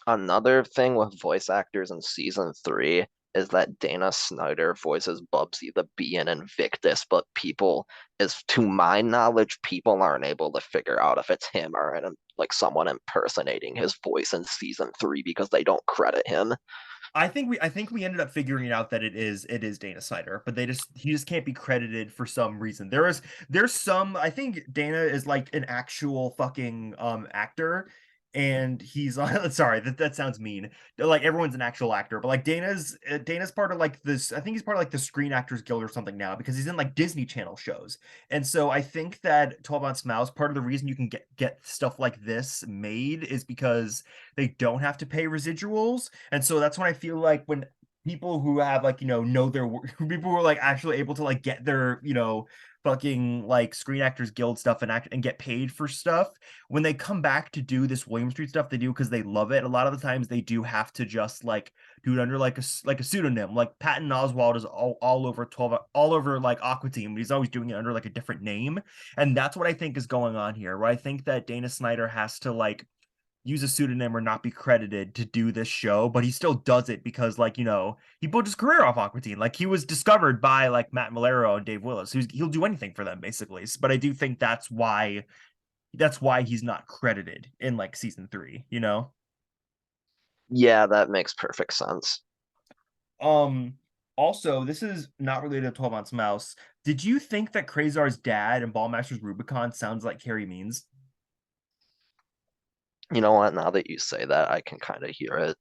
S5: Another thing with voice actors in season three is that Dana Snyder voices Bubsy the Bee in Invictus, but people, as to my knowledge, people aren't able to figure out if it's him or like someone impersonating his voice in season three because they don't credit him.
S4: I think we ended up figuring out that it is Dana Snyder, but he just can't be credited for some reason. There's some I think Dana is like an actual fucking actor, and he's sorry that sounds mean. Like everyone's an actual actor, but like Dana's part of like this. I think he's part of like the Screen Actors Guild or something now because he's in like Disney Channel shows. And so I think that 12 Ounce Mouse, part of the reason you can get stuff like this made is because they don't have to pay residuals. And so that's when I feel like when people who have like, know their work, people who are like actually able to like get their, fucking like Screen Actors Guild stuff and get paid for stuff, when they come back to do this William Street stuff, they do because they love it. A lot of the times they do have to just like do it under like a pseudonym. Like Patton Oswalt is all over 12, all over like Aqua Team, but he's always doing it under like a different name. And that's what I think is going on here, where I think that Dana Snyder has to like use a pseudonym or not be credited to do this show, but he still does it because, like, he built his career off Aqua Teen. Like, he was discovered by like Matt Malero and Dave Willis. He'll do anything for them, basically. But I do think that's why he's not credited in like season 3, you know?
S5: Yeah, that makes perfect sense.
S4: Um, Also, this is not related to 12 Ounce Mouse. Did you think that Quasar's dad and Ballmaster's Rubicon sounds like Carrie Means?
S5: You know what? Now that you say that, I can kind of hear it.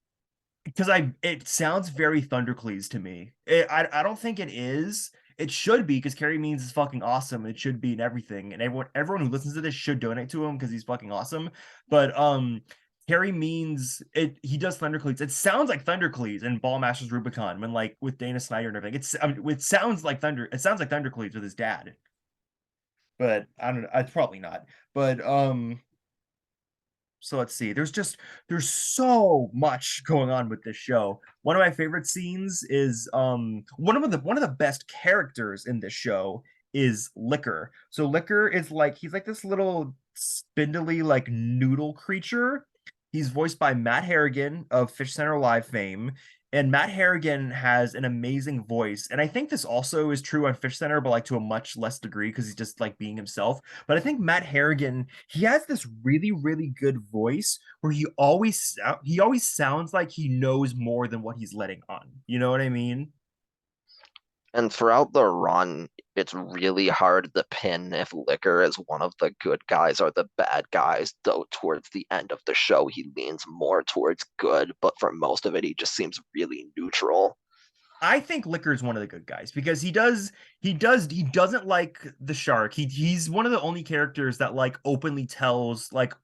S4: Because it sounds very Thundercleese to me. I don't think it is. It should be because Carrie Means is fucking awesome. It should be in everything, and everyone who listens to this should donate to him because he's fucking awesome. But Harry means it. He does Thundercleats. It sounds like Thundercleats in Ballmasters Rubicon when like with Dana Snyder and everything. It sounds like Thunder. It sounds like Thundercleats with his dad. But I don't know. It's probably not. But so let's see. There's so much going on with this show. One of my favorite scenes is one of the best characters in this show is Liquor. So Liquor is like he's like this little spindly like noodle creature. He's voiced by Matt Harrigan of Fish Center Live fame. And Matt Harrigan has an amazing voice. And I think this also is true on Fish Center, but like to a much less degree because he's just like being himself. But I think Matt Harrigan, he has this really, really good voice where he always sounds like he knows more than what he's letting on. You know what I mean?
S5: And throughout the run, it's really hard to pin if Liquor is one of the good guys or the bad guys, though towards the end of the show, he leans more towards good, but for most of it, he just seems really neutral.
S4: I think Licker's one of the good guys because he doesn't like the shark. He's one of the only characters that like openly tells like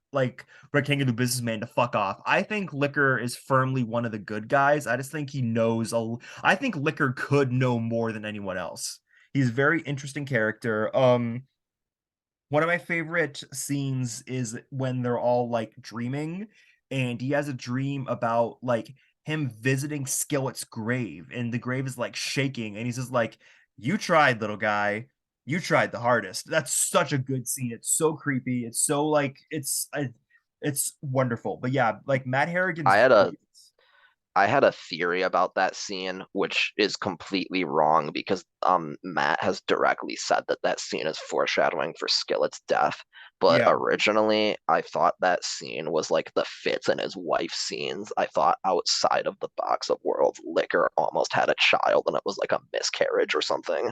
S4: Rectangular Businessman to fuck off. I think Licker is firmly one of the good guys. I just think he knows I think Licker could know more than anyone else. He's a very interesting character. One of my favorite scenes is when they're all like dreaming and he has a dream about like him visiting Skillet's grave and the grave is like shaking and he's just like, you tried, little guy, you tried the hardest. That's such a good scene. It's so creepy. It's so like it's wonderful. But yeah, like Matt
S5: I
S4: Harrigan's
S5: had a
S4: voice.
S5: I had a theory about that scene, which is completely wrong because Matt has directly said that that scene is foreshadowing for Skillet's death. But
S4: Yeah.
S5: originally, I thought that scene was like the Fitz and his wife scenes. I thought outside of the box of worlds, Liquor almost had a child and it was like a miscarriage or something.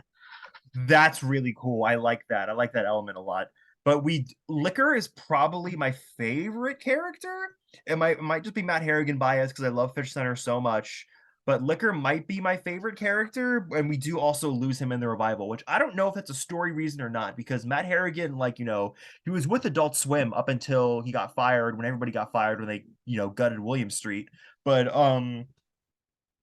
S4: That's really cool. I like that. I like that element a lot. But Liquor is probably my favorite character. It might just be Matt Harrigan bias because I love Fish Center so much. But Liquor might be my favorite character, and we do also lose him in the revival, which I don't know if that's a story reason or not, because Matt Harrigan, like, he was with Adult Swim up until he got fired, when everybody got fired when they, gutted William Street. But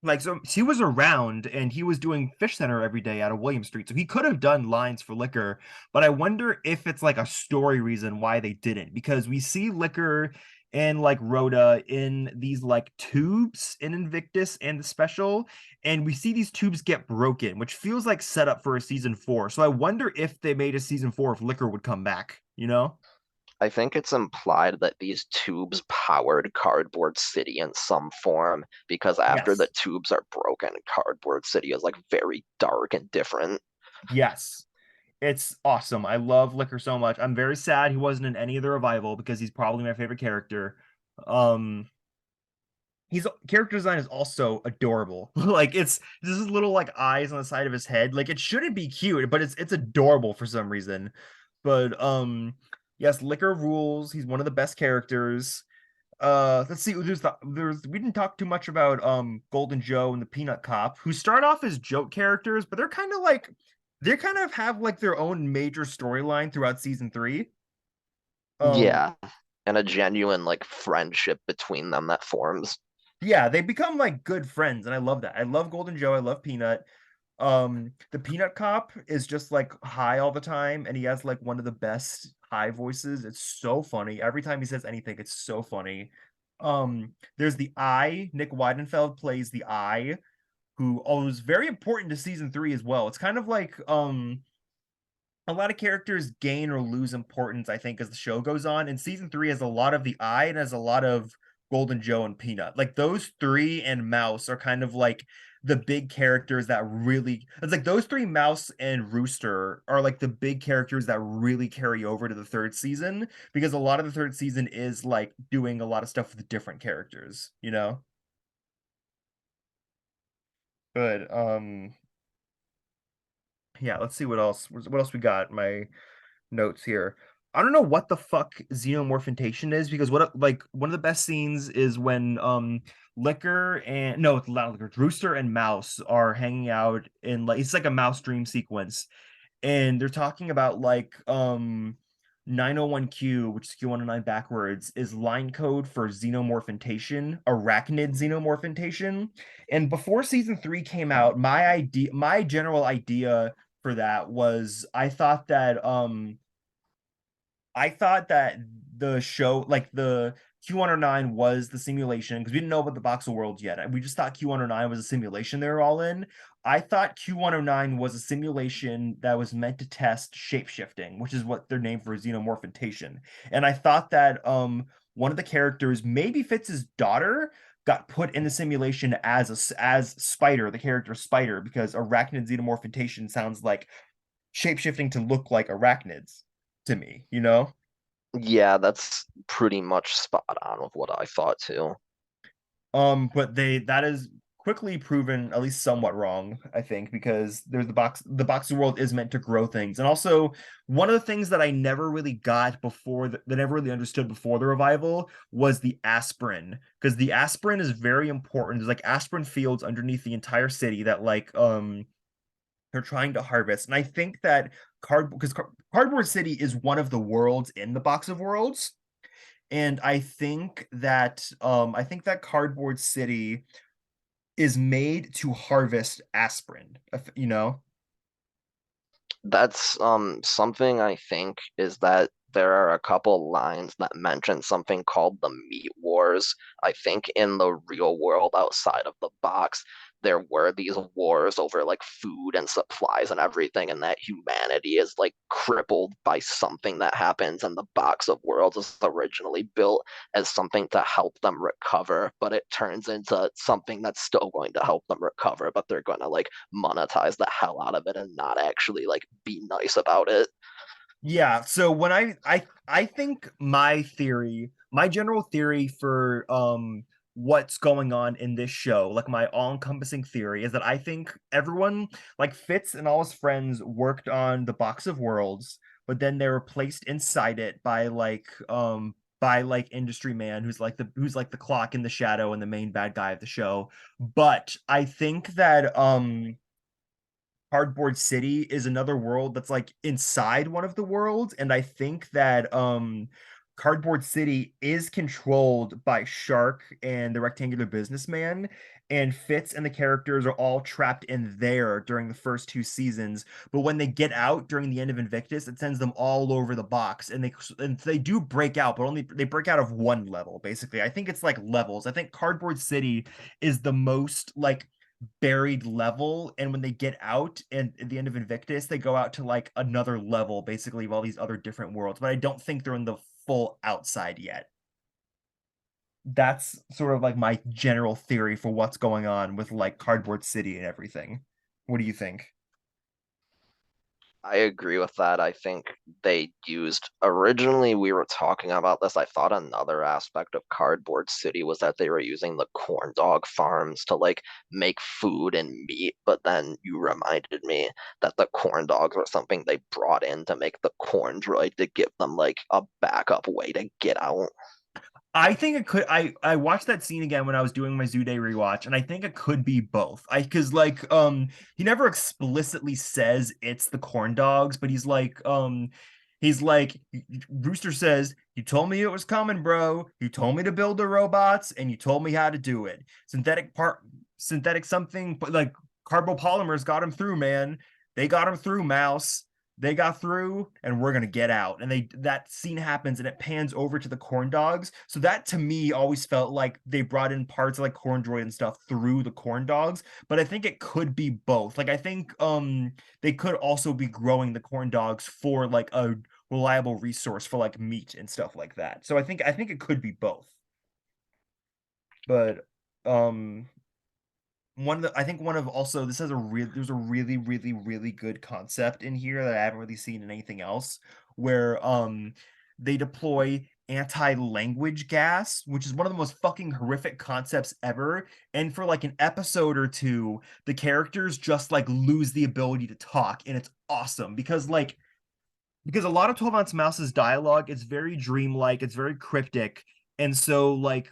S4: like so he was around and he was doing Fish Center every day out of William Street. So he could have done lines for Liquor, but I wonder if it's like a story reason why they didn't. Because we see Liquor and like Rhoda in these like tubes in Invictus and the special, and we see these tubes get broken, which feels like set up for a season 4. So I wonder if they made a season 4 if Liquor would come back, you know?
S5: I think it's implied that these tubes powered Cardboard City in some form because after the
S4: Yes.
S5: tubes are broken, Cardboard City is like very dark and different.
S4: Yes. It's awesome. I love Liquor so much. I'm very sad he wasn't in any of the revival because he's probably my favorite character. Um, His character design is also adorable. Like it's this is little like eyes on the side of his head. Like it shouldn't be cute, but it's adorable for some reason. But yes, Liquor rules. He's one of the best characters. Let's see. There's we didn't talk too much about Golden Joe and the Peanut Cop, who start off as joke characters, but they kind of have like their own major storyline throughout season 3. Um,
S5: Yeah, and a genuine like friendship between them that forms.
S4: yeah, they become like good friends, and I love that. I love Golden Joe, I love Peanut. The Peanut Cop is just like high all the time, and he has like one of the best high voices. It's so funny. Every time he says anything, it's so funny. There's the Eye. Nick Weidenfeld plays the Eye, who was very important to season 3 as well. It's kind of like a lot of characters gain or lose importance, I think, as the show goes on. And season 3 has a lot of the Eye and has a lot of Golden Joe and Peanut. Like those three and Mouse are kind of like the big characters that really it's like those three, Mouse and Rooster, are like the big characters that really carry over to the third season because a lot of the third season is like doing a lot of stuff with different characters, you know? But yeah, let's see what else we got. My notes here. I don't know what the fuck xenomorphantation is because what like one of the best scenes is when Liquor and no, it's not Liquor, Rooster and Mouse are hanging out in like it's like a mouse dream sequence and they're talking about like 901Q, which is Q109 backwards, is line code for xenomorphantation, arachnid xenomorphantation. And before season 3 came out, my general idea for that was I thought that the show, like the Q109 was the simulation because we didn't know about the Box of Worlds yet. We just thought Q109 was a simulation they were all in. I thought Q109 was a simulation that was meant to test shapeshifting, which is what their name for xenomorphantation. And I thought that one of the characters, maybe Fitz's daughter, got put in the simulation as Spider, the character Spider, because arachnid xenomorphantation sounds like shapeshifting to look like arachnids to me, you know?
S5: Yeah, that's pretty much spot on with what I thought too.
S4: But that is quickly proven at least somewhat wrong, I think, because there's the boxing world is meant to grow things. And also one of the things that I never really got before that never really understood before the revival was the aspirin. Because the aspirin is very important. There's like aspirin fields underneath the entire city that like they're trying to harvest. And I think that Cardboard City is one of the worlds in the Box of Worlds. And I think that Cardboard City is made to harvest aspirin, you know?
S5: That's something I think is that there are a couple lines that mention something called the meat wars. I think in the real world outside of the box, there were these wars over like food and supplies and everything, and that humanity is like crippled by something that happens, and the box of worlds is originally built as something to help them recover, but it turns into something that's still going to help them recover, but they're going to like monetize the hell out of it and not actually like be nice about it.
S4: Yeah, so when I think my general theory for what's going on in this show, like my all-encompassing theory is that I think everyone like Fitz and all his friends worked on the Box of Worlds, but then they were placed inside it by like Industry Man who's like the clock in the shadow and the main bad guy of the show. But I think that Cardboard City is another world that's like inside one of the worlds, and I think that Cardboard City is controlled by Shark and the Rectangular Businessman, and Fitz and the characters are all trapped in there during the first 2 seasons. But when they get out during the end of Invictus, it sends them all over the box, and they do break out, but only they break out of one level, basically. I think it's like levels. I think Cardboard City is the most like buried level, and when they get out and at the end of Invictus they go out to like another level basically of all these other different worlds, but I don't think they're in the full outside yet. That's sort of like my general theory for what's going on with like Cardboard City and everything. What do you think?
S5: I agree with that. I think they used originally we were talking about this. I thought another aspect of Cardboard City was that they were using the corn dog farms to like make food and meat, but then you reminded me that the corn dogs were something they brought in to make the corn droid to give them like a backup way to get out.
S4: I think it could. I watched that scene again when I was doing my Zoo Day rewatch, and I think it could be both. I because like he never explicitly says it's the corn dogs, but he's like Rooster says, "You told me it was coming, bro. You told me to build the robots, and you told me how to do it. Synthetic something, but like carbopolymers got him through, man. They got him through, mouse." They got through and we're gonna get out, and that scene happens and it pans over to the corn dogs, so that to me always felt like they brought in parts of like corn droid and stuff through the corn dogs, but I think it could be both. Like I think they could also be growing the corn dogs for like a reliable resource for like meat and stuff like that, so I think it could be both. But um one of the I think one of also this has a real there's a really really good concept in here that I haven't really seen in anything else, where they deploy anti-language gas, which is one of the most fucking horrific concepts ever, and for like an episode or two the characters just like lose the ability to talk, and it's awesome because a lot of 12 ounce mouse's dialogue, it's very dreamlike, it's very cryptic, and so like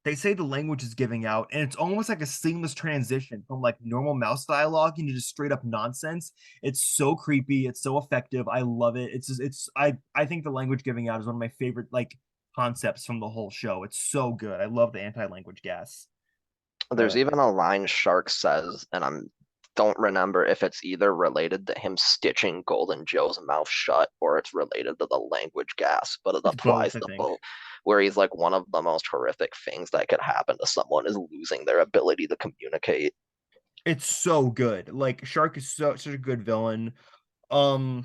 S4: they say the language is giving out, and it's almost like a seamless transition from like normal mouse dialogue into just straight up nonsense. It's so creepy, it's so effective. I love it. It's just, I think the language giving out is one of my favorite like concepts from the whole show. It's so good. I love the anti-language gas.
S5: There's
S4: But
S5: even a line Shark says, and I'm don't remember if it's either related to him stitching Golden Joe's mouth shut or it's related to the language gas, but it
S4: it's both,
S5: applies
S4: I
S5: to
S4: think.
S5: both. Where he's like, one of the most horrific things that could happen to someone is losing their ability to communicate.
S4: It's so good. Like Shark is such a good villain. Um,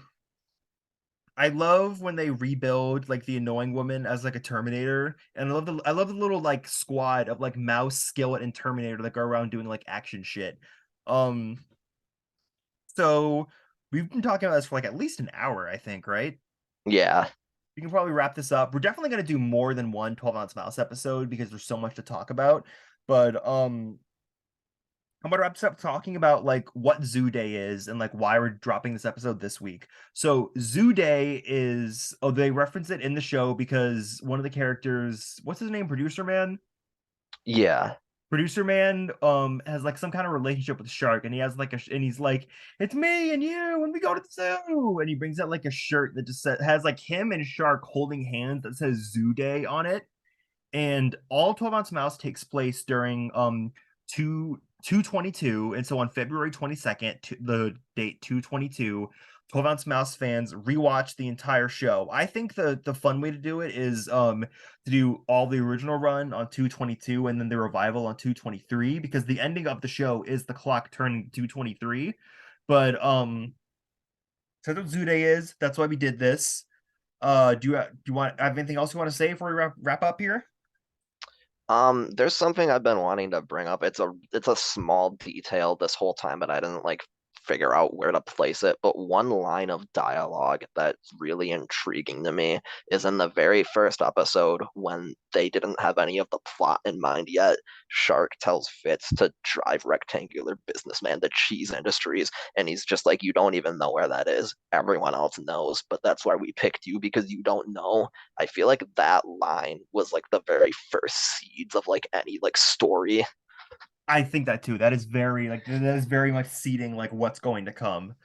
S4: I love when they rebuild like the annoying woman as like a Terminator, and I love the little like squad of like Mouse, Skillet, and Terminator that go around doing like action shit. Um, so we've been talking about this for like at least an hour, I think, right?
S5: Yeah.
S4: We can probably wrap this up. We're definitely gonna do more than one 12-ounce mouse episode because there's so much to talk about. But I'm gonna wrap this up talking about like what Zoo Day is and like why we're dropping this episode this week. So Zoo Day is, oh, they reference it in the show because one of the characters, what's his name, Producer Man?
S5: Yeah.
S4: Producer Man has like some kind of relationship with Shark, and he has like and he's like, it's me and you when we go to the zoo, and he brings out like a shirt that just has like him and Shark holding hands that says Zoo Day on it. And all 12-ounce mouse takes place during 222, and so on February 22nd, the date 222, 12-ounce mouse fans rewatch the entire show. I think the fun way to do it is to do all the original run on 222 and then the revival on 223, because the ending of the show is the clock turning 223. But so that's what Zoo Day is. That's why we did this. Do you want have anything else you want to say before we wrap up here?
S5: There's something I've been wanting to bring up. It's a small detail this whole time, but I didn't like figure out where to place it. But one line of dialogue that's really intriguing to me is in the very first episode when they didn't have any of the plot in mind yet. Shark tells Fitz to drive Rectangular Businessman to Cheese Industries, and he's just like, "You don't even know where that is. Everyone else knows, but that's why we picked you because you don't know." I feel like that line was like the very first seeds of like any like story.
S4: I think that too. That is very like that is very much seeding like what's going to come.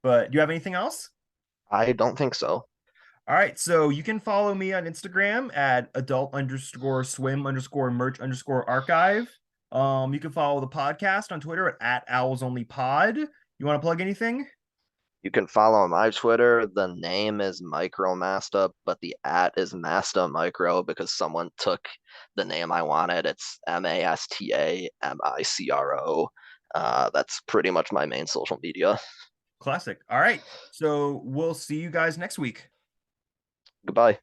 S4: But do you have anything else?
S5: I don't think so.
S4: All right, so you can follow me on Instagram at adult_swim_merch_archive. You can follow the podcast on Twitter at @owlsonlypod. You want to plug anything?
S5: You can follow my Twitter. The name is MicroMasta, but the at is Masta Micro because someone took the name I wanted. It's MASTAMICRO. That's pretty much my main social media.
S4: Classic. All right, so we'll see you guys next week.
S5: Goodbye.